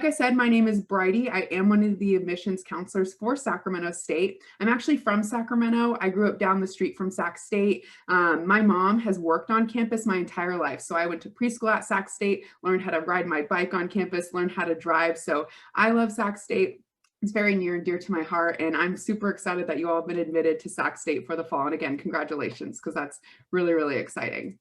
I said, my name is Bridie. I am one of the admissions counselors for Sacramento State. I'm actually from Sacramento. I grew up down the street from Sac State. My mom has worked on campus my entire life. So I went to preschool at Sac State, learned how to ride my bike on campus, learned how to drive. So I love Sac State. It's very near and dear to my heart. And I'm super excited that you all have been admitted to Sac State for the fall. And again, congratulations, because that's really, really exciting.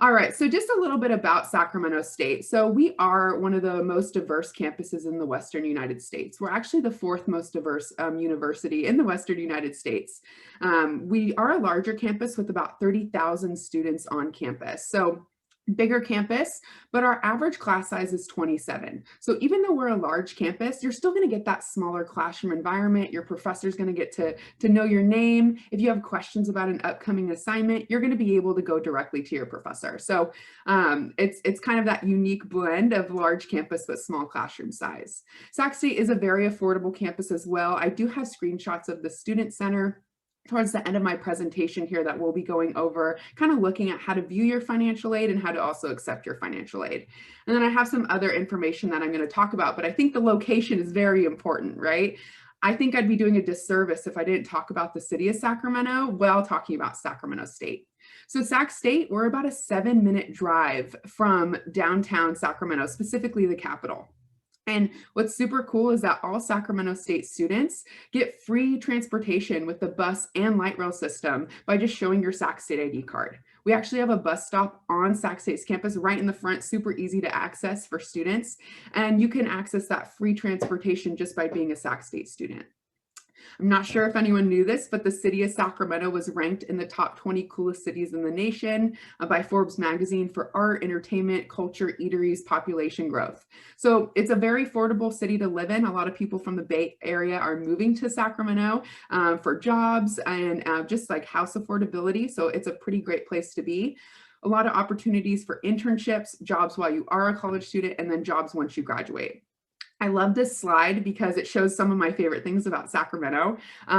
All right, so just a little bit about Sacramento State. So we are one of the most diverse campuses in the Western United States. We're actually the fourth most diverse university in the Western United States. We are a larger campus with about 30,000 students on campus. So bigger campus, but our average class size is 27. So even though we're a large campus, you're still going to get that smaller classroom environment. Your professor's going to get to know your name. If you have questions about an upcoming assignment, you're going to be able to go directly to your professor. So it's kind of that unique blend of large campus with small classroom size. Sac State is a very affordable campus as well. I do have screenshots of the student center towards the end of my presentation here that we'll be going over, kind of looking at how to view your financial aid and how to also accept your financial aid. And then I have some other information that I'm going to talk about, but I think the location is very important, right? I think I'd be doing a disservice if I didn't talk about the city of Sacramento while talking about Sacramento State. So Sac State, we're about a 7-minute drive from downtown Sacramento, specifically the capital. And what's super cool is that all Sacramento State students get free transportation with the bus and light rail system by just showing your Sac State ID card. We actually have a bus stop on Sac State's campus right in the front, super easy to access for students. And you can access that free transportation just by being a Sac State student. I'm not sure if anyone knew this, but the city of Sacramento was ranked in the top 20 coolest cities in the nation by Forbes magazine for art, entertainment, culture, eateries, population growth. So it's a very affordable city to live in. A lot of people from the Bay Area are moving to Sacramento for jobs and just like house affordability. So it's a pretty great place to be. A lot of opportunities for internships, jobs while you are a college student, and then jobs once you graduate. I love this slide because it shows some of my favorite things about Sacramento.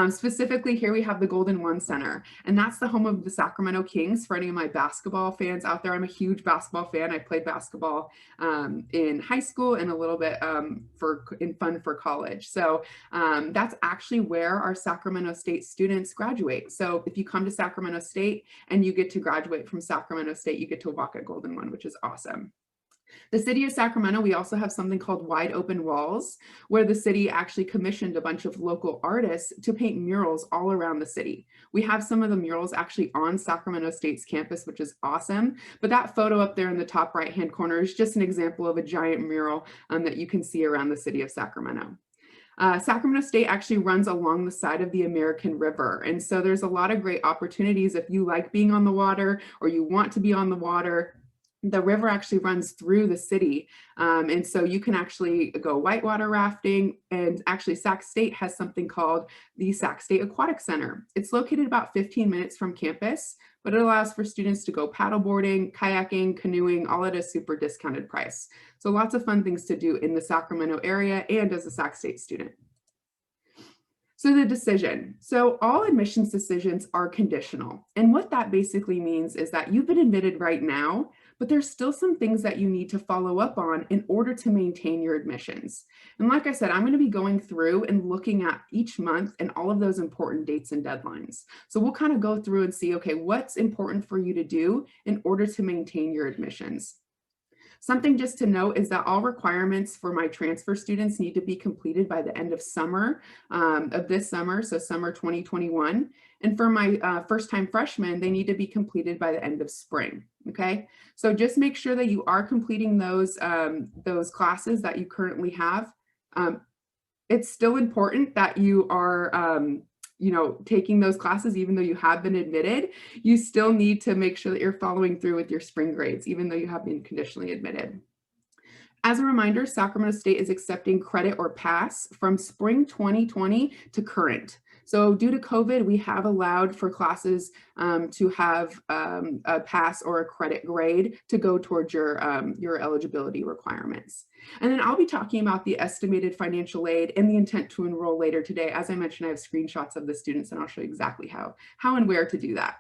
Specifically, here we have the Golden One Center, and that's the home of the Sacramento Kings. For any of my basketball fans out there, I'm a huge basketball fan. I played basketball in high school and a little bit in fun for college. So that's actually where our Sacramento State students graduate. So if you come to Sacramento State and you get to graduate from Sacramento State, you get to walk at Golden One, which is awesome. The city of Sacramento, we also have something called Wide Open Walls, where the city actually commissioned a bunch of local artists to paint murals all around the city. We have some of the murals actually on Sacramento State's campus, which is awesome. But that photo up there in the top right-hand corner is just an example of a giant mural that you can see around the city of Sacramento. Sacramento State actually runs along the side of the American River. And so there's a lot of great opportunities if you like being on the water or you want to be on the water. The river actually runs through the city. And so you can actually go whitewater rafting. And actually Sac State has something called the Sac State Aquatic Center. It's located about 15 minutes from campus, but it allows for students to go paddleboarding, kayaking, canoeing, all at a super discounted price. So lots of fun things to do in the Sacramento area and as a Sac State student. So the decision. So all admissions decisions are conditional. And what that basically means is that you've been admitted right now, but there's still some things that you need to follow up on in order to maintain your admissions. And like I said, I'm going to be going through and looking at each month and all of those important dates and deadlines. So we'll kind of go through and see, okay, what's important for you to do in order to maintain your admissions. Something just to note is that all requirements for my transfer students need to be completed by the end of summer of this summer, so summer 2021. And for my first-time freshmen, they need to be completed by the end of spring, okay? So just make sure that you are completing those classes that you currently have. It's still important that you are taking those classes, even though you have been admitted. You still need to make sure that you're following through with your spring grades, even though you have been conditionally admitted. As a reminder, Sacramento State is accepting credit or pass from spring 2020 to current. So due to COVID, we have allowed for classes to have a pass or a credit grade to go towards your eligibility requirements. And then I'll be talking about the estimated financial aid and the intent to enroll later today. As I mentioned, I have screenshots of the students and I'll show you exactly how and where to do that.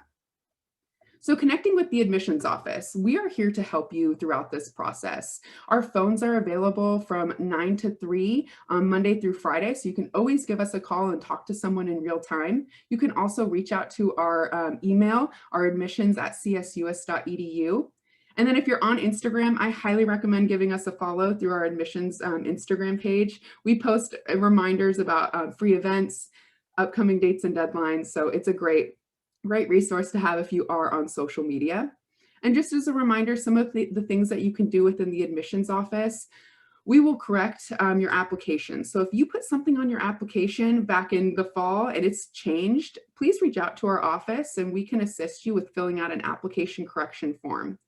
So, connecting with the admissions office, we are here to help you throughout this process. Our phones are available from 9 to 3 on Monday through Friday, so you can always give us a call and talk to someone in real time. You can also reach out to our email, our admissions at csus.edu. And then if you're on Instagram, I highly recommend giving us a follow through our admissions Instagram page. We post reminders about free events, upcoming dates and deadlines, so it's a great resource to have if you are on social media. And just as a reminder, some of the things that you can do within the admissions office, we will correct your application. So if you put something on your application back in the fall and it's changed, please reach out to our office and we can assist you with filling out an application correction form.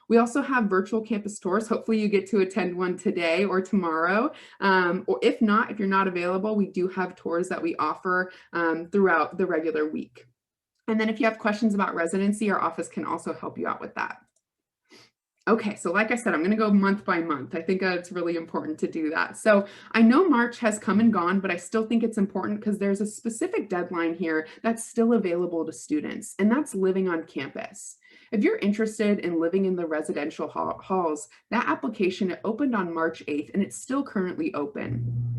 We also have virtual campus tours. Hopefully you get to attend one today or tomorrow. Or if not, if you're not available, we do have tours that we offer throughout the regular week. And then if you have questions about residency, our office can also help you out with that. Okay, so like I said, I'm going to go month by month. I think it's really important to do that. So I know March has come and gone, but I still think it's important because there's a specific deadline here that's still available to students, and that's living on campus. If you're interested in living in the residential halls, that application opened on March 8th, and it's still currently open.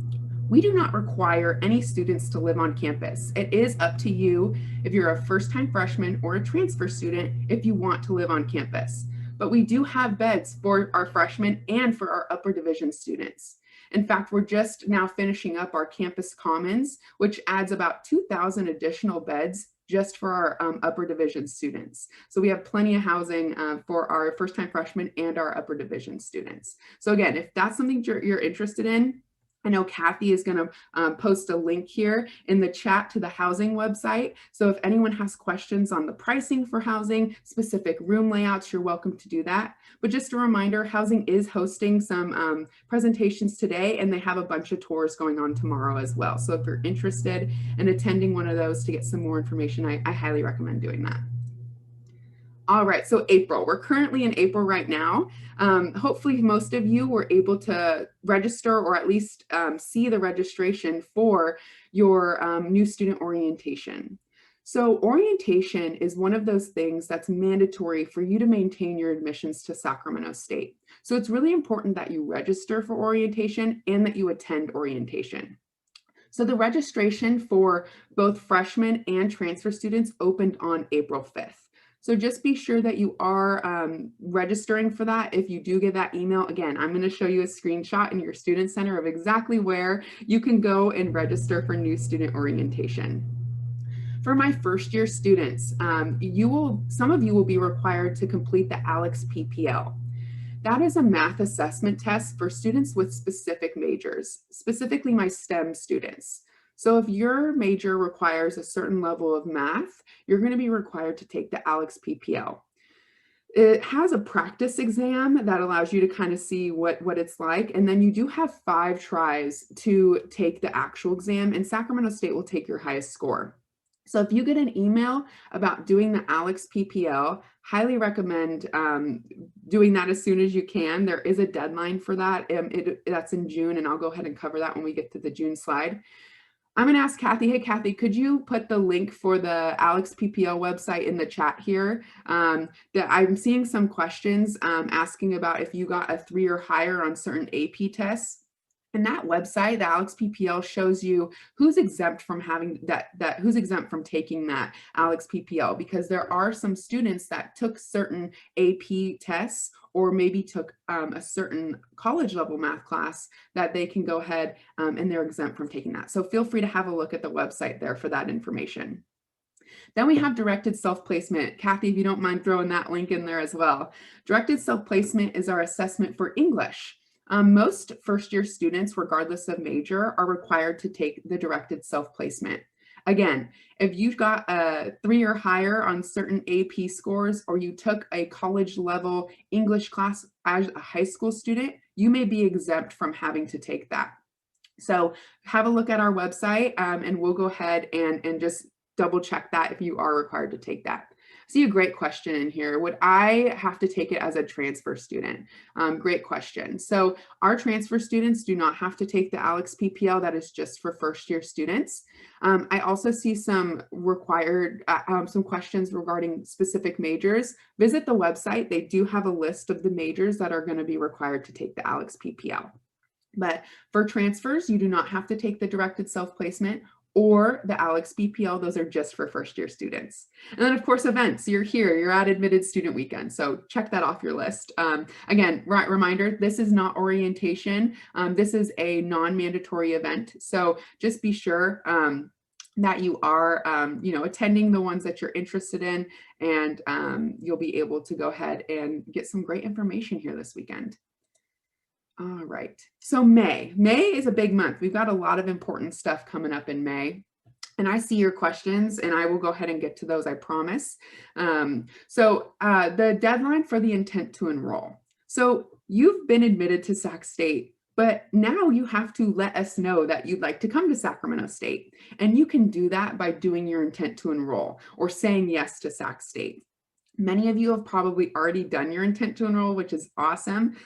We do not require any students to live on campus. It is up to you if you're a first-time freshman or a transfer student if you want to live on campus. But we do have beds for our freshmen and for our upper division students. In fact, we're just now finishing up our campus commons, which adds about 2,000 additional beds just for our upper division students. So we have plenty of housing for our first-time freshmen and our upper division students. So again, if that's something you're interested in, I know Kathy is going to post a link here in the chat to the housing website. So if anyone has questions on the pricing for housing, specific room layouts, you're welcome to do that. But just a reminder, housing is hosting some presentations today, and they have a bunch of tours going on tomorrow as well. So if you're interested in attending one of those to get some more information, I highly recommend doing that. All right, so April, we're currently in April right now. Hopefully most of you were able to register or at least see the registration for your new student orientation. So orientation is one of those things that's mandatory for you to maintain your admissions to Sacramento State. So it's really important that you register for orientation and that you attend orientation. So the registration for both freshmen and transfer students opened on April 5th. So just be sure that you are registering for that. If you do get that email, again, I'm going to show you a screenshot in your student center of exactly where you can go and register for new student orientation. For my first year students, some of you will be required to complete the ALEX PPL. That is a math assessment test for students with specific majors, specifically my STEM students. So if your major requires a certain level of math, you're going to be required to take the ALEX PPL. It has a practice exam that allows you to kind of see what it's like. And then you do have 5 tries to take the actual exam, and Sacramento State will take your highest score. So if you get an email about doing the ALEX PPL, highly recommend doing that as soon as you can. There is a deadline for that. That's in June, and I'll go ahead and cover that when we get to the June slide. I'm going to ask Kathy. Hey, Kathy, could you put the link for the ALEX PPL website in the chat here? That I'm seeing some questions asking about if you got a 3 or higher on certain AP tests. And that website, the ALEX PPL, shows you who's exempt from having who's exempt from taking that ALEX PPL, because there are some students that took certain AP tests or maybe took a certain college level math class that they can go ahead and they're exempt from taking that. So feel free to have a look at the website there for that information. Then we have directed self-placement. Kathy, if you don't mind throwing that link in there as well. Directed self-placement is our assessment for English. Most first-year students, regardless of major, are required to take the directed self-placement. Again, if you've got a 3 or higher on certain AP scores, or you took a college-level English class as a high school student, you may be exempt from having to take that. So have a look at our website, and we'll go ahead and just double check that if you are required to take that. See a great question in here. Would I have to take it as a transfer student? Great question. So our transfer students do not have to take the ALEX PPL. That is just for first year students. I also see some required, some questions regarding specific majors. Visit the website. They do have a list of the majors that are going to be required to take the ALEX PPL. But for transfers, you do not have to take the directed self-placement or the ALEX BPL. Those are just for first year students. And then of course, events, you're here, you're at Admitted Student Weekend. So check that off your list. Again, reminder, this is not orientation. This is a non-mandatory event. So just be sure that you are, attending the ones that you're interested in, and you'll be able to go ahead and get some great information here this weekend. All right, so May is a big month. We've got a lot of important stuff coming up in May. And I see your questions, and I will go ahead and get to those, I promise. The deadline for the intent to enroll. So you've been admitted to Sac State, but now you have to let us know that you'd like to come to Sacramento State. And you can do that by doing your intent to enroll or saying yes to Sac State. Many of you have probably already done your intent to enroll, which is awesome.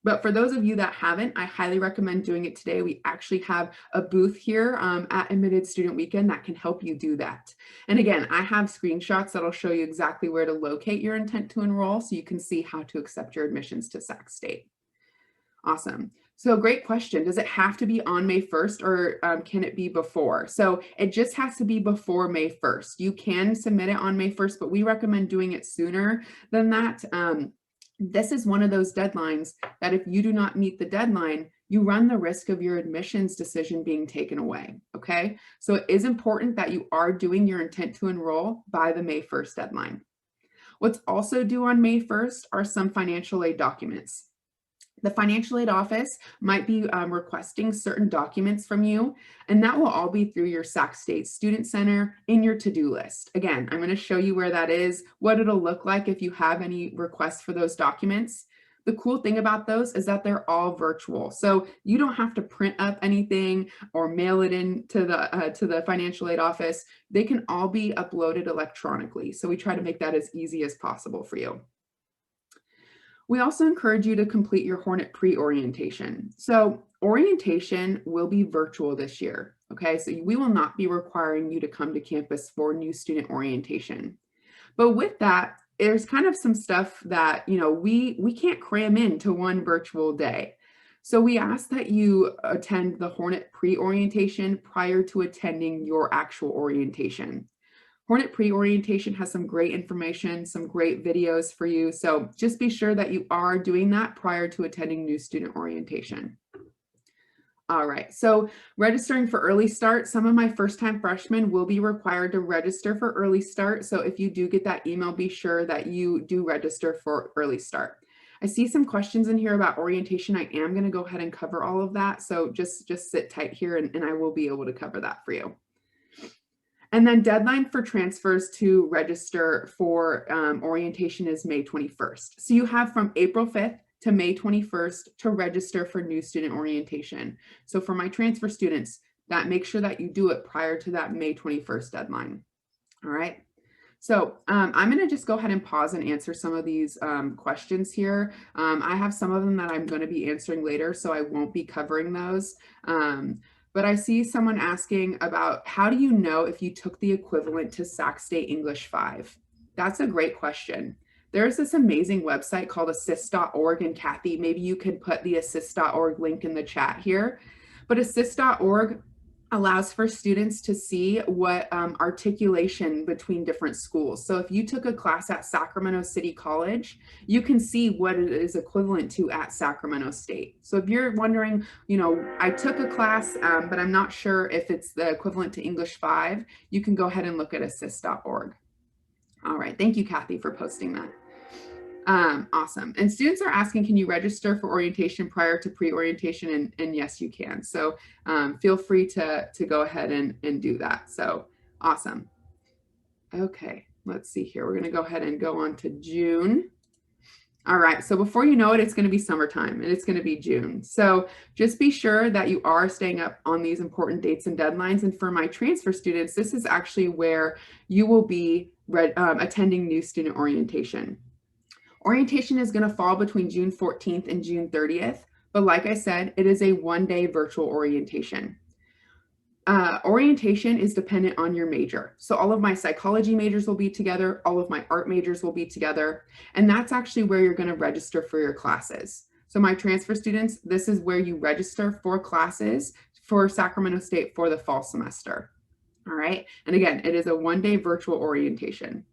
But for those of you that haven't, I highly recommend doing it today. We actually have a booth here at Admitted Student Weekend that can help you do that. And again, I have screenshots that'll show you exactly where to locate your intent to enroll so you can see how to accept your admissions to Sac State. Awesome. So great question. Does it have to be on May 1st or can it be before? So it just has to be before May 1st. You can submit it on May 1st, but we recommend doing it sooner than that. This is one of those deadlines that if you do not meet the deadline, you run the risk of your admissions decision being taken away, okay? So it is important that you are doing your intent to enroll by the May 1st deadline. What's also due on May 1st are some financial aid documents. The financial aid office might be requesting certain documents from you, and that will all be through your Sac State Student Center in your to-do list. Again, I'm going to show you where that is, what it'll look like if you have any requests for those documents. The cool thing about those is that they're all virtual. So you don't have to print up anything or mail it in to the financial aid office. They can all be uploaded electronically. So we try to make that as easy as possible for you. We also encourage you to complete your Hornet pre-orientation. So orientation will be virtual this year, okay? So we will not be requiring you to come to campus for new student orientation. But with that, there's kind of some stuff that, we can't cram into one virtual day. So we ask that you attend the Hornet pre-orientation prior to attending your actual orientation. Hornet pre-orientation has some great information, some great videos for you. So just be sure that you are doing that prior to attending new student orientation. All right, so registering for early start, some of my first-time freshmen will be required to register for early start. So if you do get that email, be sure that you do register for early start. I see some questions in here about orientation. I am going to go ahead and cover all of that. So just sit tight here and I will be able to cover that for you. And then deadline for transfers to register for orientation is May 21st. So you have from April 5th to May 21st to register for new student orientation. So for my transfer students, make sure that you do it prior to that May 21st deadline. All right. So I'm going to just go ahead and pause and answer some of these questions here. I have some of them that I'm going to be answering later, so I won't be covering those. But I see someone asking about how do you know if you took the equivalent to Sac State English 5? That's a great question. There's this amazing website called assist.org, and Kathy, maybe you could put the assist.org link in the chat here. But assist.org allows for students to see what articulation between different schools. So if you took a class at Sacramento City College, you can see what it is equivalent to at Sacramento State. So if you're wondering, I took a class, but I'm not sure if it's the equivalent to English 5, you can go ahead and look at assist.org. All right, thank you, Kathy, for posting that. Awesome. And students are asking, can you register for orientation prior to pre-orientation? And yes, you can. So feel free to go ahead and do that. So awesome. Okay, let's see here. We're going to go ahead and go on to June. All right, so before you know it, it's going to be summertime and it's going to be June. So just be sure that you are staying up on these important dates and deadlines. And for my transfer students, this is actually where you will be attending new student orientation. Orientation is going to fall between June 14th and June 30th. But like I said, it is a one-day virtual orientation. Orientation is dependent on your major. So all of my psychology majors will be together, all of my art majors will be together, and that's actually where you're going to register for your classes. So my transfer students, this is where you register for classes for Sacramento State for the fall semester. All right, and again, it is a one-day virtual orientation.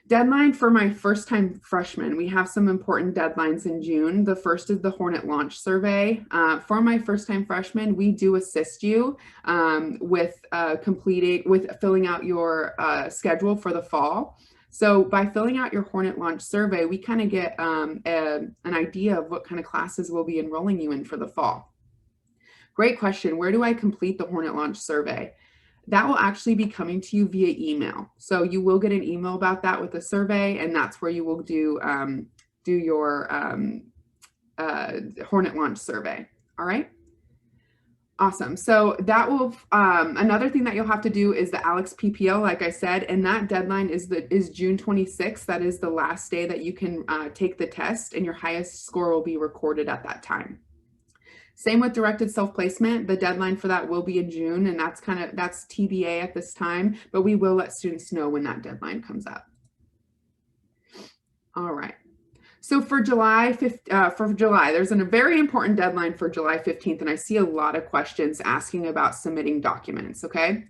Deadline for my first-time freshmen. We have some important deadlines in June. The first is the Hornet launch survey. For my first-time freshmen, we do assist you with filling out your schedule for the fall. So by filling out your Hornet launch survey, we kind of get an idea of what kind of classes we'll be enrolling you in for the fall. Great question. Where do I complete the Hornet launch survey? That will actually be coming to you via email. So you will get an email about that with a survey, and that's where you will do your Hornet launch survey. All right. Awesome. So that will, another thing that you'll have to do is the Alex PPL, like I said, and that deadline is June 26th. That is the last day that you can take the test, and your highest score will be recorded at that time. Same with directed self-placement. The deadline for that will be in June, and that's TBA at this time, but we will let students know when that deadline comes up. All right. So for July, there's a very important deadline for July 15th, and I see a lot of questions asking about submitting documents, okay?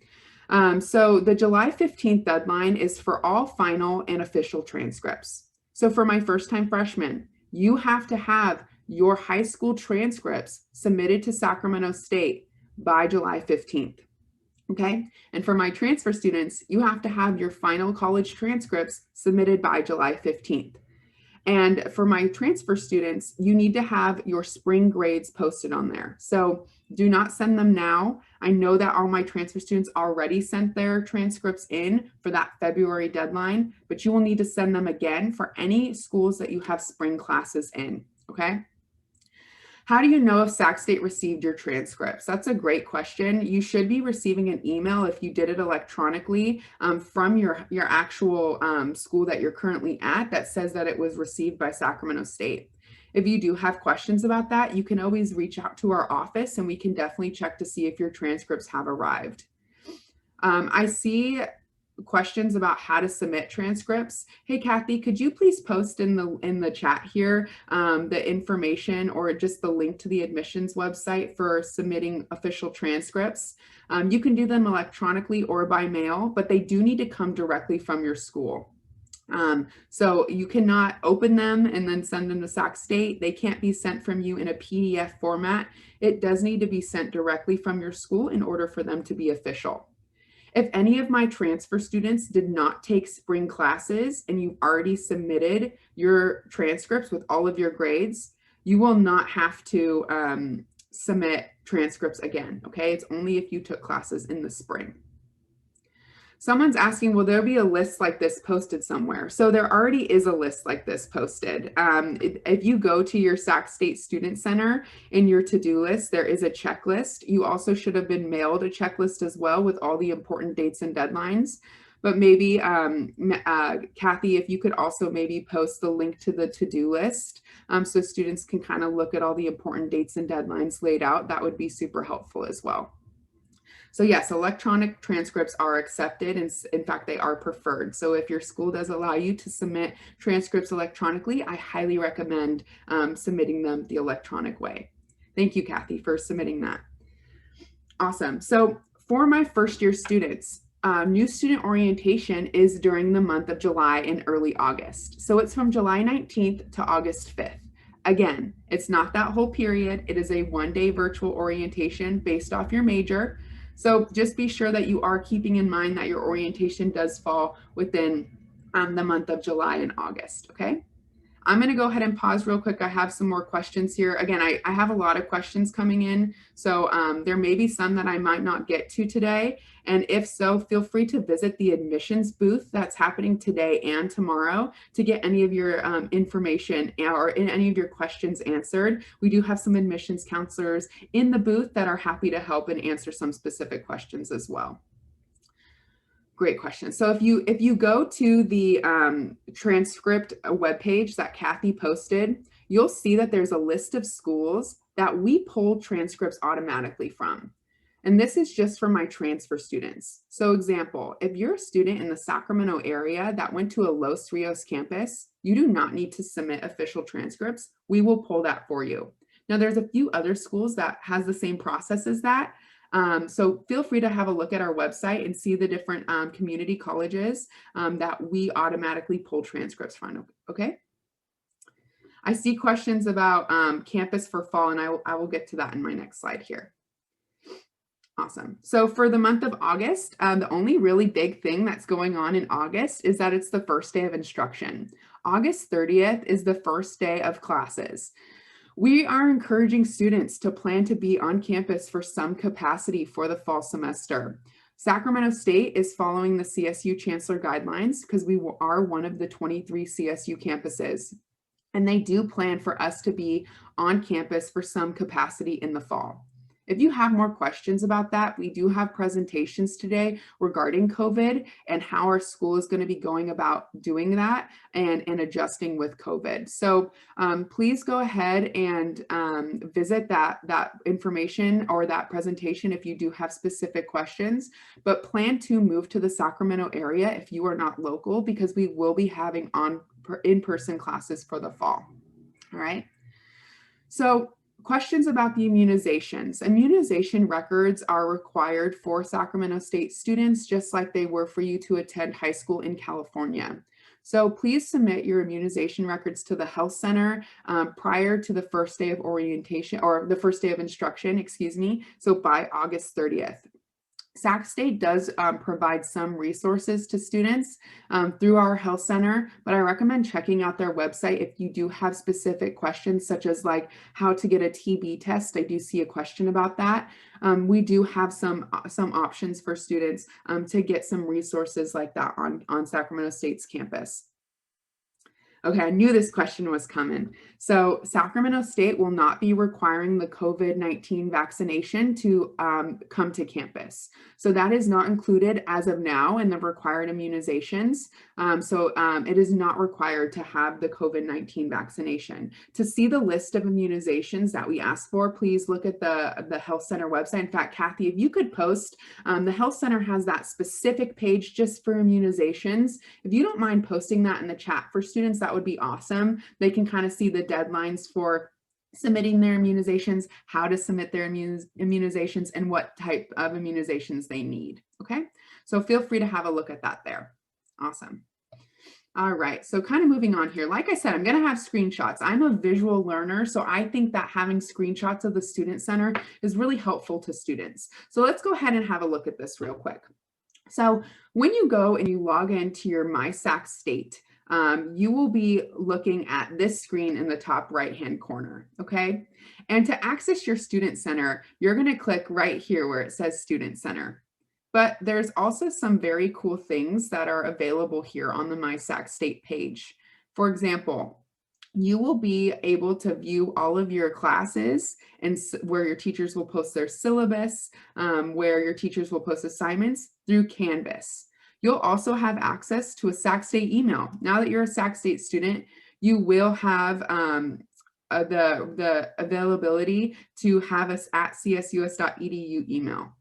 So the July 15th deadline is for all final and official transcripts. So for my first-time freshmen, you have to have your high school transcripts submitted to Sacramento State by July 15th, okay? And for my transfer students, you have to have your final college transcripts submitted by July 15th. And for my transfer students, you need to have your spring grades posted on there. So do not send them now. I know that all my transfer students already sent their transcripts in for that February deadline, but you will need to send them again for any schools that you have spring classes in, okay? How do you know if Sac State received your transcripts? That's a great question. You should be receiving an email if you did it electronically from your actual school that you're currently at that says that it was received by Sacramento State. If you do have questions about that, you can always reach out to our office and we can definitely check to see if your transcripts have arrived. I see questions about how to submit transcripts. Hey, Kathy, could you please post in the chat here the information or just the link to the admissions website for submitting official transcripts? You can do them electronically or by mail, but they do need to come directly from your school. So you cannot open them and then send them to Sac State. They can't be sent from you in a PDF format. It does need to be sent directly from your school in order for them to be official. If any of my transfer students did not take spring classes and you've already submitted your transcripts with all of your grades, you will not have to submit transcripts again, okay? It's only if you took classes in the spring. Someone's asking, will there be a list like this posted somewhere? So there already is a list like this posted. If you go to your Sac State Student Center in your to-do list, there is a checklist. You also should have been mailed a checklist as well with all the important dates and deadlines. But maybe, Kathy, if you could also maybe post the link to the to-do list so students can kind of look at all the important dates and deadlines laid out, that would be super helpful as well. So yes, electronic transcripts are accepted, and in fact, they are preferred. So if your school does allow you to submit transcripts electronically, I highly recommend submitting them the electronic way. Thank you, Kathy, for submitting that. Awesome. So for my first year students, new student orientation is during the month of July and early August. So it's from July 19th to August 5th. Again, it's not that whole period. It is a one-day virtual orientation based off your major. So just be sure that you are keeping in mind that your orientation does fall within the month of July and August, okay? I'm going to go ahead and pause real quick. I have some more questions here. Again, I have a lot of questions coming in, so there may be some that I might not get to today. And if so, feel free to visit the admissions booth that's happening today and tomorrow to get any of your information or any of your questions answered. We do have some admissions counselors in the booth that are happy to help and answer some specific questions as well. Great question. So if you go to the transcript webpage that Kathy posted, you'll see that there's a list of schools that we pull transcripts automatically from. And this is just for my transfer students. So example, if you're a student in the Sacramento area that went to a Los Rios campus, you do not need to submit official transcripts. We will pull that for you. Now there's a few other schools that has the same process as that. So feel free to have a look at our website and see the different community colleges that we automatically pull transcripts from, okay? I see questions about campus for fall, and I will get to that in my next slide here. Awesome. So for the month of August, the only really big thing that's going on in August is that it's the first day of instruction. August 30th is the first day of classes. We are encouraging students to plan to be on campus for some capacity for the fall semester. Sacramento State is following the CSU Chancellor guidelines because we are one of the 23 CSU campuses, and they do plan for us to be on campus for some capacity in the fall. If you have more questions about that, we do have presentations today regarding COVID and how our school is going to be going about doing that and adjusting with COVID. So please go ahead and visit that information or that presentation if you do have specific questions, but plan to move to the Sacramento area if you are not local, because we will be having in-person classes for the fall. All right. So questions about the immunizations. Immunization records are required for Sacramento State students, just like they were for you to attend high school in California. So please submit your immunization records to the health center prior to the first day of orientation, or the first day of instruction, excuse me, so by August 30th. Sac State does provide some resources to students through our health center, but I recommend checking out their website if you do have specific questions, such as like how to get a TB test. I do see a question about that. We do have some options for students to get some resources like that on Sacramento State's campus. Okay, I knew this question was coming. So Sacramento State will not be requiring the COVID-19 vaccination to come to campus. So that is not included as of now in the required immunizations. It is not required to have the COVID-19 vaccination. To see the list of immunizations that we ask for, please look at the health center website. In fact, Kathy, if you could post, the health center has that specific page just for immunizations. If you don't mind posting that in the chat for students, that would be awesome. They can kind of see the deadlines for submitting their immunizations, how to submit their immunizations, and what type of immunizations they need. Okay, so feel free to have a look at that there. Awesome. All right, so kind of moving on here. Like I said, I'm going to have screenshots. I'm a visual learner, so I think that having screenshots of the Student Center is really helpful to students. So let's go ahead and have a look at this real quick. So when you go and you log into your MySac State, you will be looking at this screen in the top right-hand corner, okay? And to access your Student Center, you're going to click right here where it says Student Center. But there's also some very cool things that are available here on the MySac State page. For example, you will be able to view all of your classes and where your teachers will post their syllabus, where your teachers will post assignments through Canvas. You'll also have access to a Sac State email. Now that you're a Sac State student, you will have the availability to have us at csus.edu email.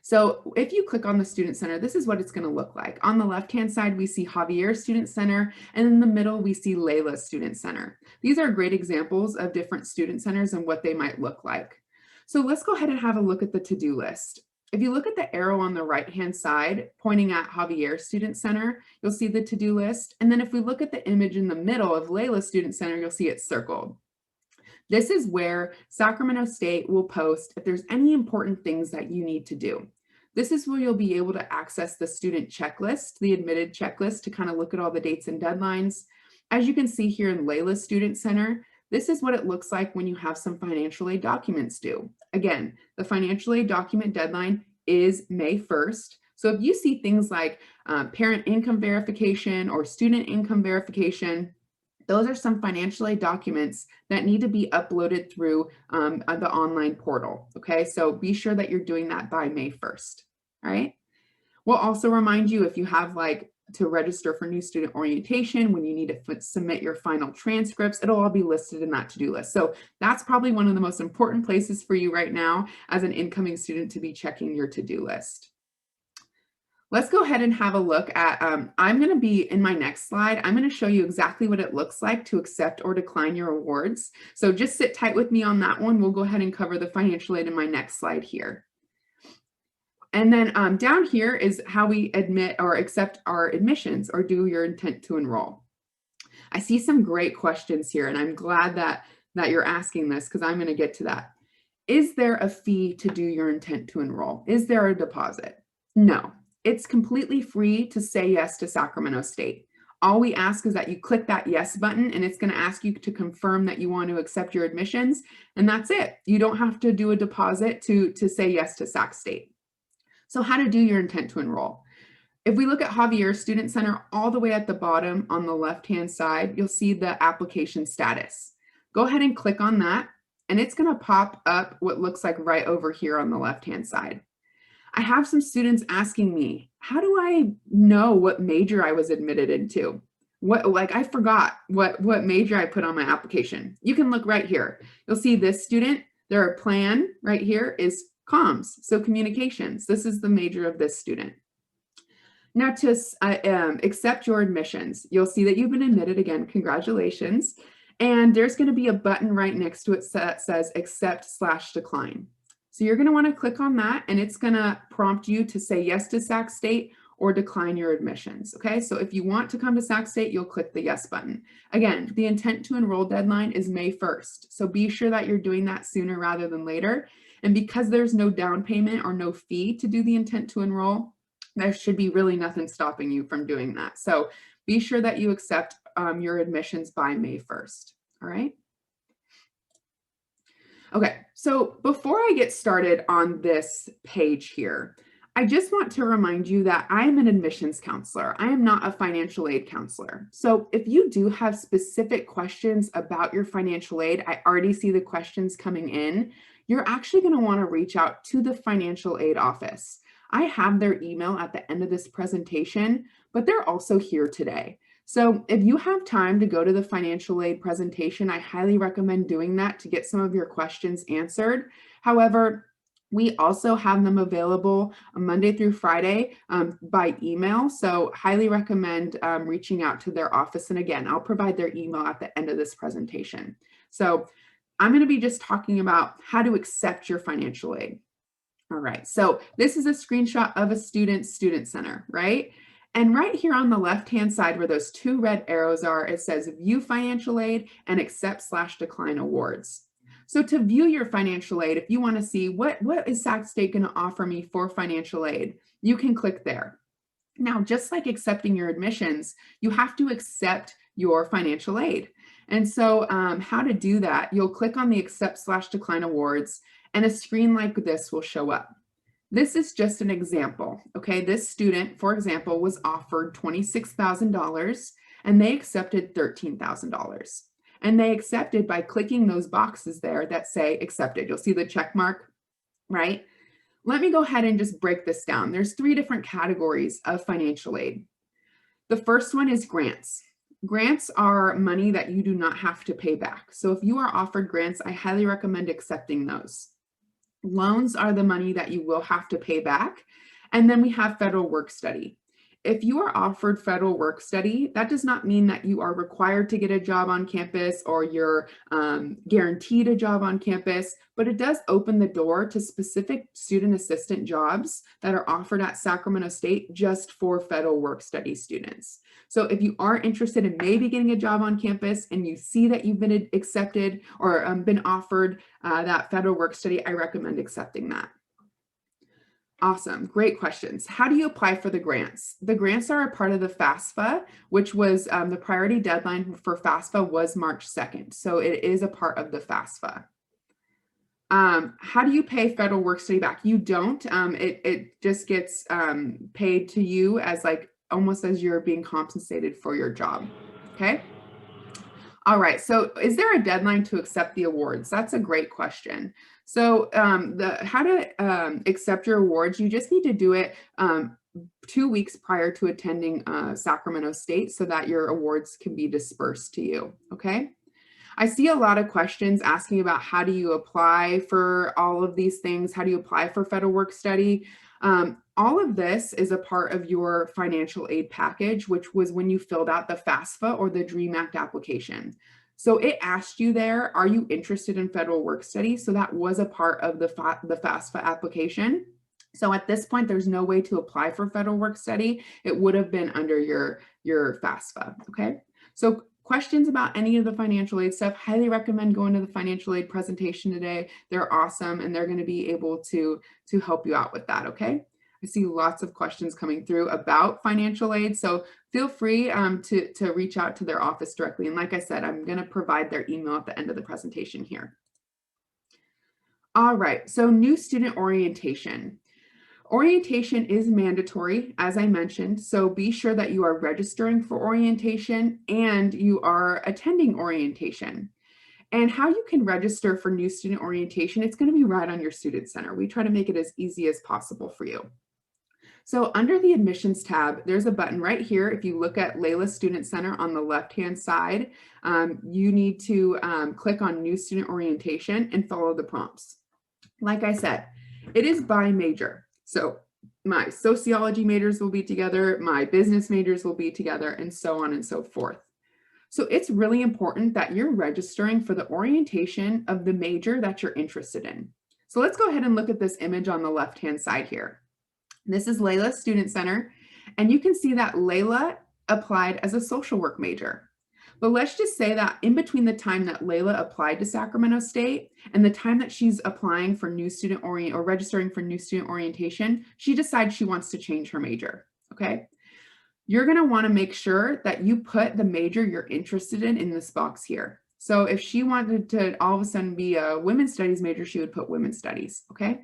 So if you click on the Student Center, this is what it's going to look like. On the left-hand side, we see Javier Student Center, and in the middle, we see Layla Student Center. These are great examples of different student centers and what they might look like. So let's go ahead and have a look at the to-do list. If you look at the arrow on the right-hand side pointing at Javier Student Center, you'll see the to-do list. And then if we look at the image in the middle of Layla Student Center, you'll see it circled. This is where Sacramento State will post if there's any important things that you need to do. This is where you'll be able to access the student checklist, the admitted checklist, to kind of look at all the dates and deadlines. As you can see here in Layla's Student Center, this is what it looks like when you have some financial aid documents due. Again, the financial aid document deadline is May 1st. So if you see things like parent income verification or student income verification, those are some financial aid documents that need to be uploaded through the online portal. Okay, so be sure that you're doing that by May 1st. All right. We'll also remind you if you have to register for new student orientation, when you need to submit your final transcripts, it'll all be listed in that to-do list. So that's probably one of the most important places for you right now as an incoming student to be checking your to-do list. Let's go ahead and have a look at, I'm going to be in my next slide, I'm going to show you exactly what it looks like to accept or decline your awards. So just sit tight with me on that one. We'll go ahead and cover the financial aid in my next slide here. And then down here is how we admit or accept our admissions or do your intent to enroll. I see some great questions here, and I'm glad that you're asking this because I'm going to get to that. Is there a fee to do your intent to enroll? Is there a deposit? No, it's completely free to say yes to Sacramento State. All we ask is that you click that yes button, and it's going to ask you to confirm that you want to accept your admissions, and that's it. You don't have to do a deposit to say yes to Sac State. So how to do your intent to enroll. If we look at Javier Student Center, all the way at the bottom on the left-hand side, you'll see the application status. Go ahead and click on that, and it's going to pop up what looks like right over here on the left-hand side. I have some students asking me, how do I know what major I was admitted into? I forgot what major I put on my application. You can look right here. You'll see this student, their plan right here is comms, so communications. This is the major of this student. Now to accept your admissions, you'll see that you've been admitted again, congratulations. And there's gonna be a button right next to it that says accept/decline. So you're gonna wanna click on that, and it's gonna prompt you to say yes to Sac State or decline your admissions, okay? So if you want to come to Sac State, you'll click the yes button. Again, the intent to enroll deadline is May 1st. So be sure that you're doing that sooner rather than later. And because there's no down payment or no fee to do the intent to enroll, there should be really nothing stopping you from doing that. So be sure that you accept your admissions by May 1st, all right? Okay, so before I get started on this page here, I just want to remind you that I am an admissions counselor. I am not a financial aid counselor. So if you do have specific questions about your financial aid, I already see the questions coming in, you're actually going to want to reach out to the financial aid office. I have their email at the end of this presentation, but they're also here today. So if you have time to go to the financial aid presentation, I highly recommend doing that to get some of your questions answered. However, we also have them available Monday through Friday by email. So highly recommend reaching out to their office. And again, I'll provide their email at the end of this presentation. So I'm going to be just talking about how to accept your financial aid. All right, so this is a screenshot of a student center, right? And right here on the left-hand side where those two red arrows are, it says view financial aid and accept/decline awards. So to view your financial aid, if you want to see what is Sac State going to offer me for financial aid, you can click there. Now, just like accepting your admissions, you have to accept your financial aid. And so how to do that, you'll click on the accept/decline awards, and a screen like this will show up. This is just an example, okay? This student, for example, was offered $26,000 and they accepted $13,000. And they accepted by clicking those boxes there that say accepted. You'll see the check mark, right? Let me go ahead and just break this down. There's 3 different categories of financial aid. The first one is grants. Grants are money that you do not have to pay back. So if you are offered grants, I highly recommend accepting those. Loans are the money that you will have to pay back. And then we have federal work study. If you are offered federal work study, that does not mean that you are required to get a job on campus or you're guaranteed a job on campus, but it does open the door to specific student assistant jobs that are offered at Sacramento State just for federal work study students. So if you are interested in maybe getting a job on campus and you see that you've been accepted or been offered that federal work study, I recommend accepting that. Awesome. Great questions. How do you apply for the grants? The grants are a part of the FAFSA, which was the priority deadline for FAFSA was March 2nd. So it is a part of the FAFSA. How do you pay federal work study back? You don't. It just gets paid to you as like almost as you're being compensated for your job. Okay. All right. So is there a deadline to accept the awards? That's a great question. So how to accept your awards, you just need to do it 2 weeks prior to attending Sacramento State so that your awards can be dispersed to you. Okay. I see a lot of questions asking about how do you apply for all of these things? How do you apply for federal work study? All of this is a part of your financial aid package, which was when you filled out the FAFSA or the DREAM Act application. So it asked you there, are you interested in federal work study? So that was a part of the FAFSA application. So at this point, there's no way to apply for federal work study. It would have been under your FAFSA, okay? So questions about any of the financial aid stuff, highly recommend going to the financial aid presentation today. They're awesome and they're going to be able to help you out with that, okay? I see lots of questions coming through about financial aid, so feel free to reach out to their office directly. And like I said, I'm going to provide their email at the end of the presentation here. All right, so new student orientation. Orientation is mandatory, as I mentioned, so be sure that you are registering for orientation and you are attending orientation. And how you can register for new student orientation, it's going to be right on your student center. We try to make it as easy as possible for you. So under the admissions tab, there's a button right here. If you look at Layla Student Center on the left-hand side, you need to click on new student orientation and follow the prompts. Like I said, it is by major. So my sociology majors will be together, my business majors will be together, and so on and so forth. So it's really important that you're registering for the orientation of the major that you're interested in. So let's go ahead and look at this image on the left-hand side here. This is Layla Student Center, and you can see that Layla applied as a social work major. But let's just say that in between the time that Layla applied to Sacramento State and the time that she's applying for new student or registering for new student orientation, she decides she wants to change her major, okay? You're gonna wanna make sure that you put the major you're interested in this box here. So if she wanted to all of a sudden be a women's studies major, she would put women's studies, okay?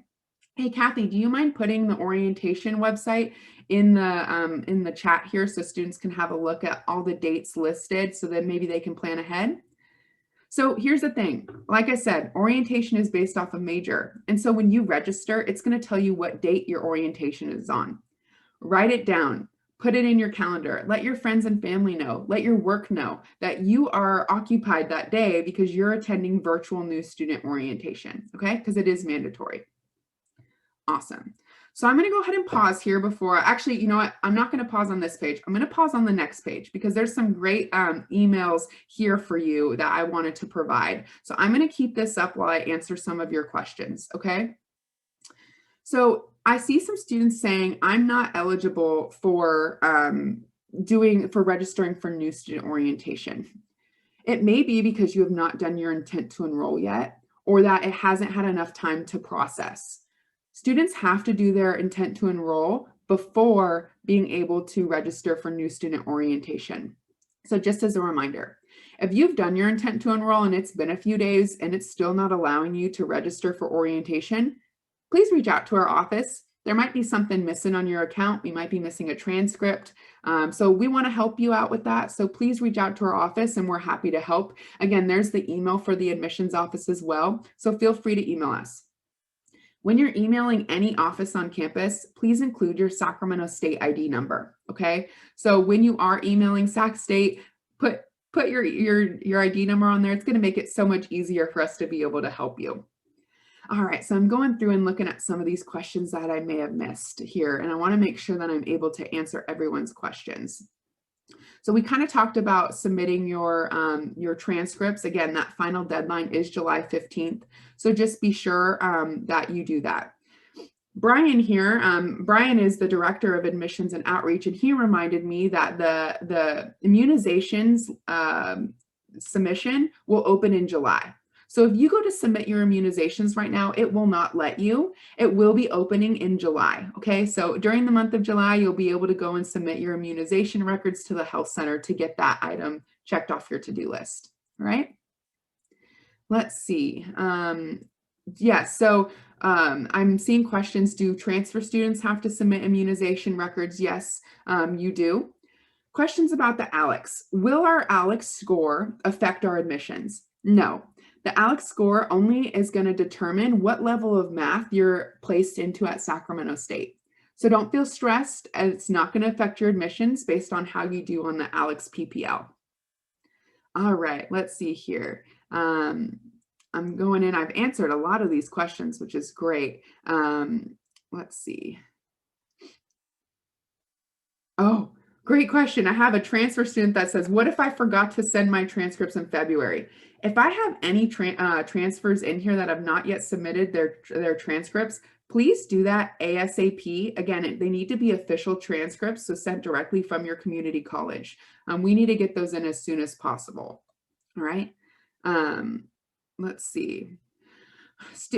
Hey, Kathy, do you mind putting the orientation website in the chat here so students can have a look at all the dates listed so that maybe they can plan ahead? So here's the thing. Like I said, orientation is based off a major. And so when you register, it's going to tell you what date your orientation is on. Write it down. Put it in your calendar. Let your friends and family know. Let your work know that you are occupied that day because you're attending virtual new student orientation, okay? Because it is mandatory. Awesome. So I'm going to go ahead and pause here before, actually, you know what? I'm not going to pause on this page. I'm going to pause on the next page because there's some great emails here for you that I wanted to provide. So I'm going to keep this up while I answer some of your questions, okay? So I see some students saying, I'm not eligible for registering for new student orientation. It may be because you have not done your intent to enroll yet, or that it hasn't had enough time to process. Students have to do their intent to enroll before being able to register for new student orientation. So just as a reminder, if you've done your intent to enroll and it's been a few days and it's still not allowing you to register for orientation, please reach out to our office. There might be something missing on your account. We might be missing a transcript. So we want to help you out with that. So please reach out to our office and we're happy to help. Again, there's the email for the admissions office as well. So feel free to email us. When you're emailing any office on campus, please include your Sacramento State ID number, okay? So when you are emailing Sac State, put your ID number on there. It's gonna make it so much easier for us to be able to help you. All right, so I'm going through and looking at some of these questions that I may have missed here, and I wanna make sure that I'm able to answer everyone's questions. So we kind of talked about submitting your transcripts. Again, that final deadline is July 15th. So just be sure that you do that. Brian here, Brian is the Director of Admissions and Outreach, and he reminded me that the immunizations submission will open in July. So if you go to submit your immunizations right now, it will not let you. It will be opening in July, okay? So during the month of July, you'll be able to go and submit your immunization records to the health center to get that item checked off your to-do list, all right? Let's see. Yeah, so I'm seeing questions. Do transfer students have to submit immunization records? Yes, you do. Questions about the ALEX. Will our ALEX score affect our admissions? No. The ALEX score only is going to determine what level of math you're placed into at Sacramento State. So don't feel stressed. It's not going to affect your admissions based on how you do on the ALEX PPL. All right, let's see here. I'm going in. I've answered a lot of these questions, which is great. Let's see. Oh, great question. I have a transfer student that says, what if I forgot to send my transcripts in February? If I have any transfers in here that have not yet submitted their transcripts, please do that ASAP. Again, they need to be official transcripts, so sent directly from your community college. We need to get those in as soon as possible. All right. Let's see.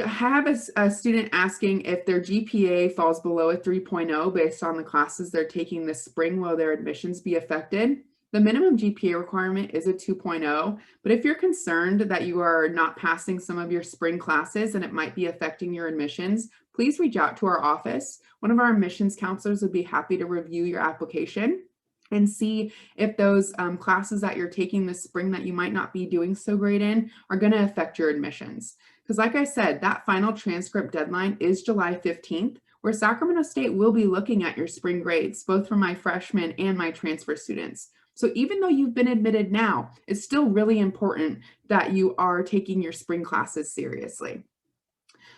Have a student asking if their GPA falls below a 3.0 based on the classes they're taking this spring. Will their admissions be affected? The minimum GPA requirement is a 2.0, but if you're concerned that you are not passing some of your spring classes and it might be affecting your admissions, please reach out to our office. One of our admissions counselors would be happy to review your application and see if those classes that you're taking this spring that you might not be doing so great in are going to affect your admissions. Because like I said, that final transcript deadline is July 15th, where Sacramento State will be looking at your spring grades, both for my freshmen and my transfer students. So even though you've been admitted now, it's still really important that you are taking your spring classes seriously.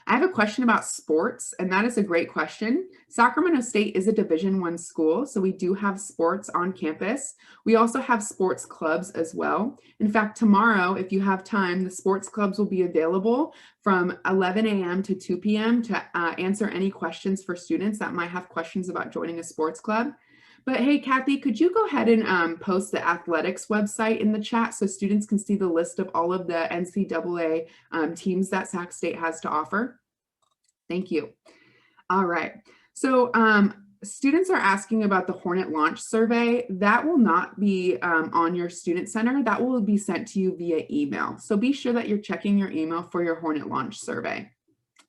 I have a question about sports, and that is a great question. Sacramento State is a Division I school, so we do have sports on campus. We also have sports clubs as well. In fact, tomorrow, if you have time, the sports clubs will be available from 11 a.m. to 2 p.m. to answer any questions for students that might have questions about joining a sports club. But hey, Kathy, could you go ahead and post the athletics website in the chat so students can see the list of all of the NCAA teams that Sac State has to offer? Thank you. All right. So students are asking about the Hornet launch survey. That will not be on your student center. That will be sent to you via email. So be sure that you're checking your email for your Hornet launch survey.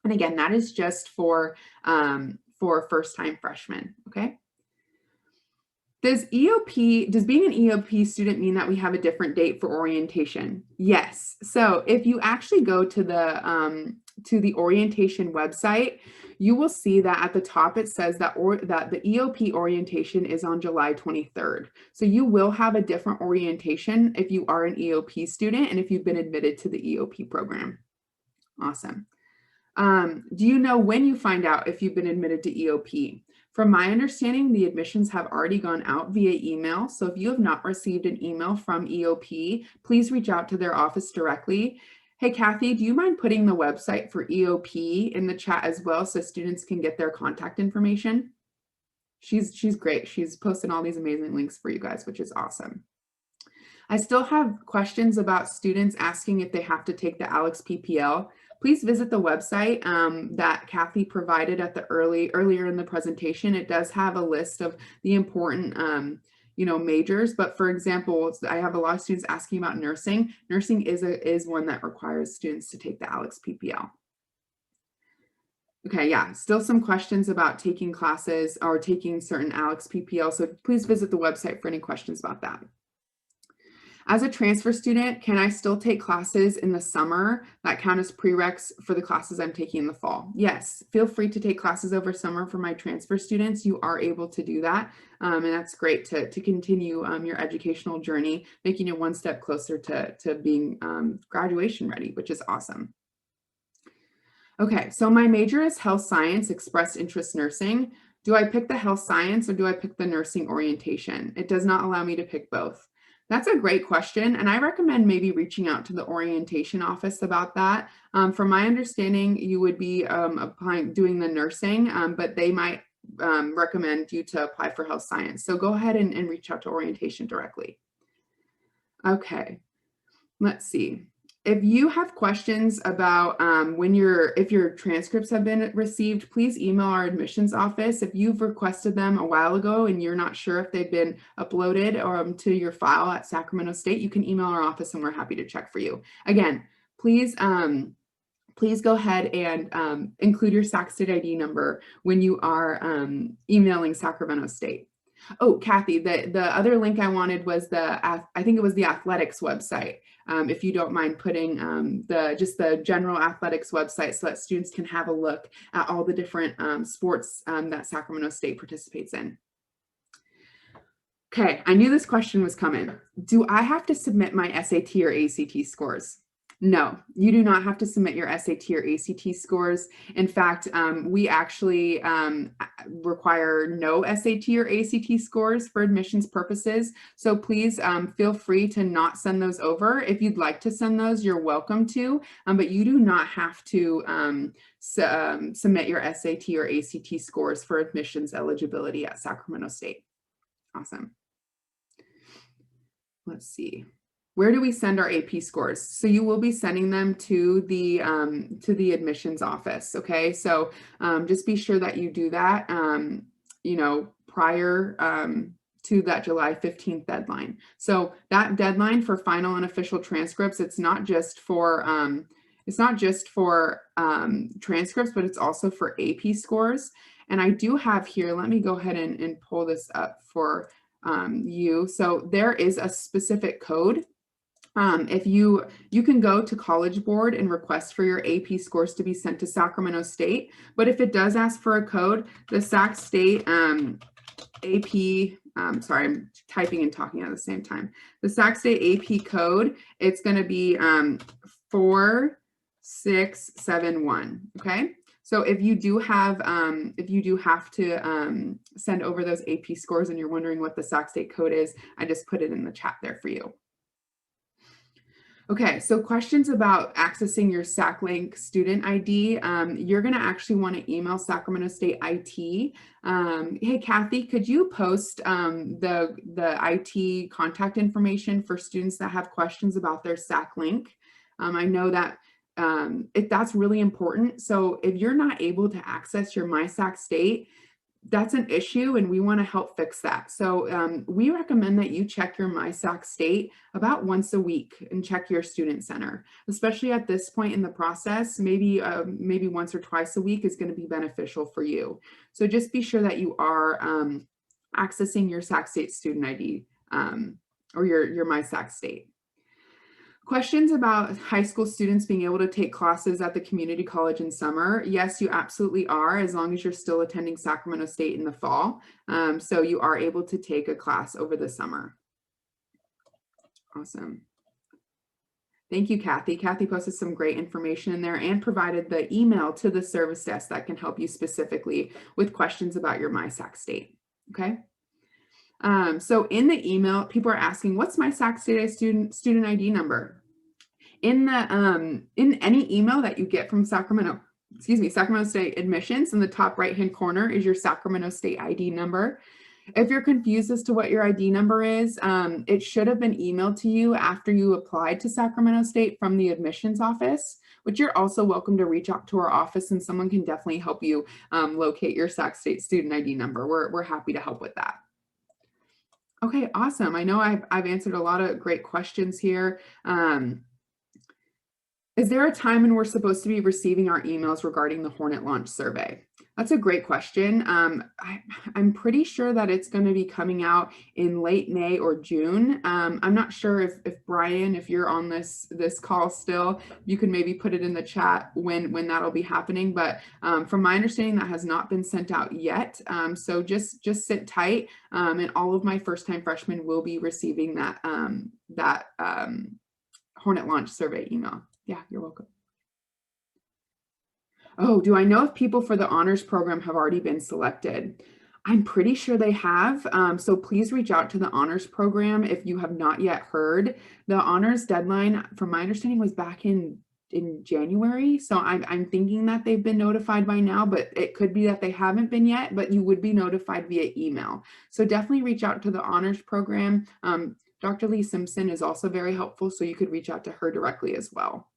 And again, that is just for first-time freshmen, okay? Does being an EOP student mean that we have a different date for orientation? Yes. So if you actually go to the orientation website, you will see that at the top it says that the EOP orientation is on July 23rd. So you will have a different orientation if you are an EOP student and if you've been admitted to the EOP program. Awesome. Do you know when you find out if you've been admitted to EOP? From my understanding, the admissions have already gone out via email. So if you have not received an email from EOP, please reach out to their office directly. Hey, Kathy, do you mind putting the website for EOP in the chat as well so students can get their contact information? She's great. She's posted all these amazing links for you guys, which is awesome. I still have questions about students asking if they have to take the ALEX PPL. Please visit the website that Kathy provided at the earlier in the presentation. It does have a list of the important majors, but for example, I have a lot of students asking about nursing. Nursing is one that requires students to take the ALEX PPL. Okay, yeah, still some questions about taking classes or taking certain ALEX PPL, so please visit the website for any questions about that. As a transfer student, can I still take classes in the summer that count as prereqs for the classes I'm taking in the fall? Yes, feel free to take classes over summer for my transfer students. You are able to do that, and that's great to continue your educational journey, making you one step closer to being graduation ready, which is awesome. Okay, so my major is health science, expressed interest nursing. Do I pick the health science or do I pick the nursing orientation? It does not allow me to pick both. That's a great question, and I recommend maybe reaching out to the orientation office about that. From my understanding, you would be doing the nursing, but they might recommend you to apply for health science. So go ahead and reach out to orientation directly. Okay, let's see. If you have questions about if your transcripts have been received, please email our admissions office. If you've requested them a while ago and you're not sure if they've been uploaded to your file at Sacramento State, you can email our office and we're happy to check for you. Again, please go ahead and include your Sac State ID number when you are emailing Sacramento State. Oh, Kathy, the other link I wanted was I think it was the athletics website. If you don't mind putting just the general athletics website so that students can have a look at all the different sports that Sacramento State participates in. Okay, I knew this question was coming. Do I have to submit my SAT or ACT scores? No, you do not have to submit your SAT or ACT scores. In fact, we actually require no SAT or ACT scores for admissions purposes. So please feel free to not send those over. If you'd like to send those, you're welcome to, but you do not have to submit your SAT or ACT scores for admissions eligibility at Sacramento State. Awesome. Let's see. Where do we send our AP scores? So you will be sending them to the admissions office. Okay, so just be sure that you do that, prior to that July 15th deadline. So that deadline for final and official transcripts, it's not just for transcripts, but it's also for AP scores. And I do have here, let me go ahead and pull this up for you. So there is a specific code. If you can go to College Board and request for your AP scores to be sent to Sacramento State, but if it does ask for a code, the Sac State AP, sorry, I'm typing and talking at the same time. The Sac State AP code, it's going to be 4671. Okay. So if you do have to send over those AP scores and you're wondering what the Sac State code is, I just put it in the chat there for you. Okay, so questions about accessing your SacLink student ID. You're going to actually want to email Sacramento State IT. Hey, Kathy, could you post the IT contact information for students that have questions about their SacLink? I know that that's really important. So if you're not able to access your MySac State, that's an issue and we want to help fix that. So we recommend that you check your MySac State about once a week and check your student center, especially at this point in the process. Maybe once or twice a week is going to be beneficial for you. So just be sure that you are accessing your Sac State student ID or your MySac State. Questions about high school students being able to take classes at the community college in summer. Yes, you absolutely are, as long as you're still attending Sacramento State in the fall. So you are able to take a class over the summer. Awesome. Thank you, Kathy. Kathy posted some great information in there and provided the email to the service desk that can help you specifically with questions about your MySac State. Okay. So in the email, people are asking, what's my Sac State student ID number? In any email that you get from Sacramento State admissions, in the top right-hand corner is your Sacramento State ID number. If you're confused as to what your ID number is, it should have been emailed to you after you applied to Sacramento State from the admissions office, but you're also welcome to reach out to our office and someone can definitely help you locate your Sac State student ID number. We're happy to help with that. Okay, awesome. I know I've answered a lot of great questions here. Is there a time when we're supposed to be receiving our emails regarding the Hornet launch survey? That's a great question. I'm pretty sure that it's going to be coming out in late May or June. I'm not sure if Brian, if you're on this call still, you can maybe put it in the chat when that'll be happening. But from my understanding, that has not been sent out yet. So just sit tight, and all of my first-time freshmen will be receiving that Hornet launch survey email. Yeah, you're welcome. Oh, do I know if people for the honors program have already been selected? I'm pretty sure they have. So please reach out to the honors program if you have not yet heard. The honors deadline, from my understanding, was back in January. So I'm thinking that they've been notified by now, but it could be that they haven't been yet, but you would be notified via email. So definitely reach out to the honors program. Dr. Lee Simpson is also very helpful, so you could reach out to her directly as well.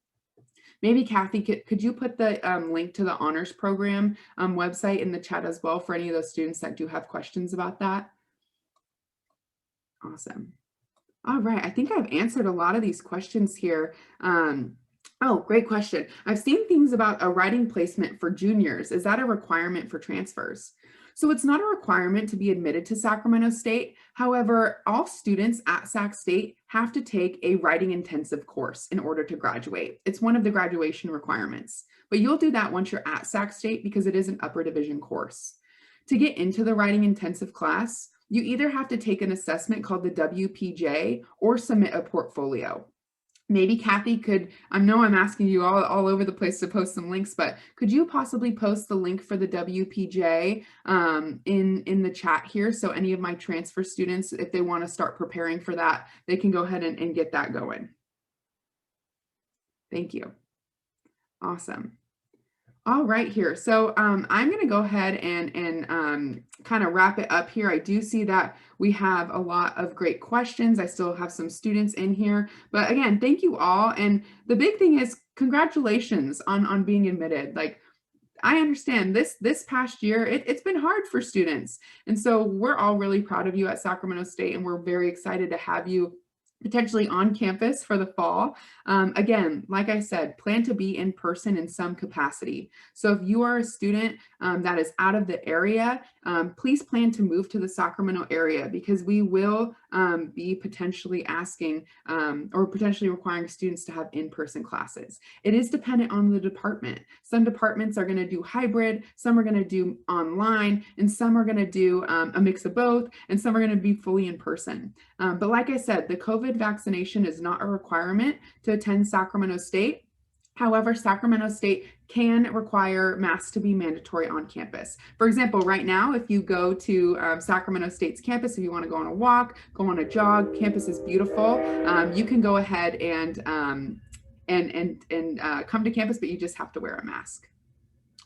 Maybe Kathy, could you put the link to the honors program website in the chat as well for any of those students that do have questions about that? Awesome. All right, I think I've answered a lot of these questions here. Oh, great question. I've seen things about a writing placement for juniors. Is that a requirement for transfers? So it's not a requirement to be admitted to Sacramento State. However, all students at Sac State have to take a writing intensive course in order to graduate. It's one of the graduation requirements, but you'll do that once you're at Sac State because it is an upper division course. To get into the writing intensive class, you either have to take an assessment called the WPJ or submit a portfolio. Maybe Kathy could, I know I'm asking you all over the place to post some links, but could you possibly post the link for the WPJ in the chat here? So any of my transfer students, if they want to start preparing for that, they can go ahead and get that going. Thank you. Awesome. All right here. So I'm going to go ahead and kind of wrap it up here. I do see that we have a lot of great questions. I still have some students in here, but again, thank you all. And the big thing is congratulations on being admitted. Like, I understand this past year, it's been hard for students. And so we're all really proud of you at Sacramento State, and we're very excited to have you potentially on campus for the fall. Again, like I said, plan to be in person in some capacity. So if you are a student that is out of the area, please plan to move to the Sacramento area because we will be potentially asking or potentially requiring students to have in-person classes. It is dependent on the department. Some departments are going to do hybrid, some are going to do online, and some are going to do a mix of both, and some are going to be fully in person. But like I said, the COVID vaccination is not a requirement to attend Sacramento State. However, Sacramento State can require masks to be mandatory on campus. For example, right now, if you go to Sacramento State's campus, if you want to go on a walk, go on a jog, campus is beautiful. You can go ahead and come to campus, but you just have to wear a mask.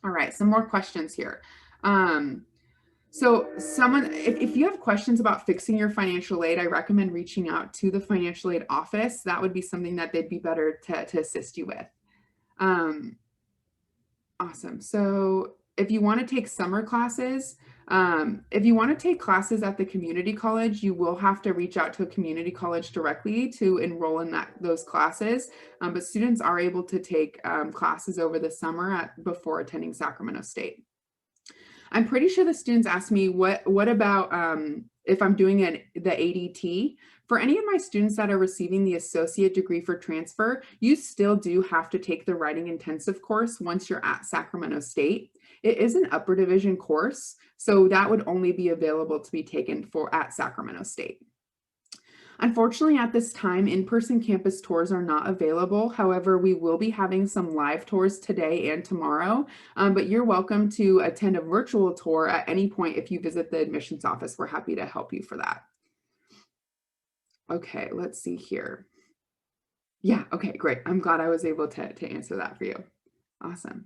All right, some more questions here. So if you have questions about fixing your financial aid, I recommend reaching out to the financial aid office. That would be something that they'd be better to assist you with. Awesome. So if you want to take summer classes, if you want to take classes at the community college, you will have to reach out to a community college directly to enroll in those classes. But students are able to take classes over the summer before attending Sacramento State. I'm pretty sure the students asked me what about if I'm doing the ADT. For any of my students that are receiving the associate degree for transfer, you still do have to take the writing intensive course once you're at Sacramento State. It is an upper division course, so that would only be available to be taken at Sacramento State. Unfortunately, at this time, in-person campus tours are not available. However, we will be having some live tours today and tomorrow, but you're welcome to attend a virtual tour at any point if you visit the admissions office. We're happy to help you for that. Okay, let's see here. Yeah, okay, great. I'm glad I was able to answer that for you. Awesome.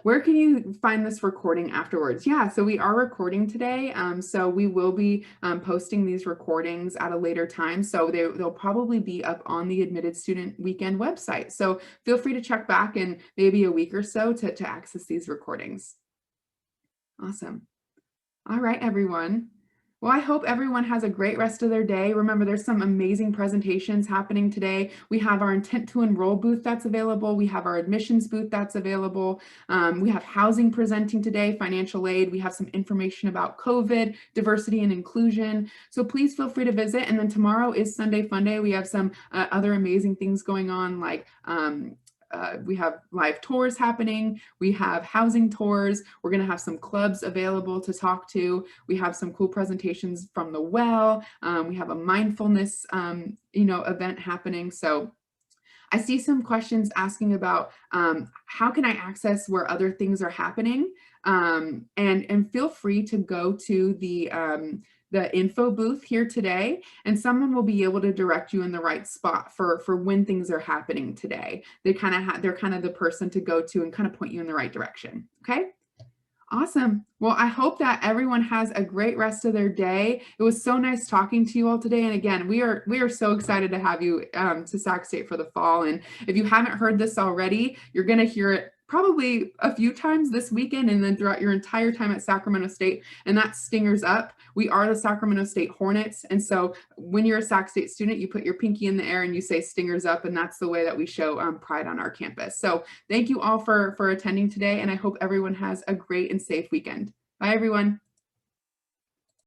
Where can you find this recording afterwards? Yeah, so we are recording today. So we will be posting these recordings at a later time. So they'll probably be up on the Admitted Student Weekend website. So feel free to check back in maybe a week or so to access these recordings. Awesome. All right, everyone. Well, I hope everyone has a great rest of their day. Remember, there's some amazing presentations happening today. We have our intent to enroll booth that's available. We have our admissions booth that's available. We have housing presenting today, financial aid. We have some information about COVID, diversity and inclusion. So please feel free to visit. And then tomorrow is Sunday Fun Day. We have some other amazing things going on, like we have live tours happening. We have housing tours. We're going to have some clubs available to talk to. We have some cool presentations from the well. We have a mindfulness, event happening. So I see some questions asking about how can I access where other things are happening? And feel free to go to the info booth here today, and someone will be able to direct you in the right spot for when things are happening today. They're kind of the person to go to and kind of point you in the right direction. Okay. Awesome. Well, I hope that everyone has a great rest of their day. It was so nice talking to you all today. And again, we are so excited to have you to Sac State for the fall. And if you haven't heard this already, you're going to hear it probably a few times this weekend and then throughout your entire time at Sacramento State. And that's Stingers Up. We are the Sacramento State Hornets. And so when you're a Sac State student, you put your pinky in the air and you say Stingers Up. And that's the way that we show pride on our campus. So thank you all for attending today. And I hope everyone has a great and safe weekend. Bye, everyone.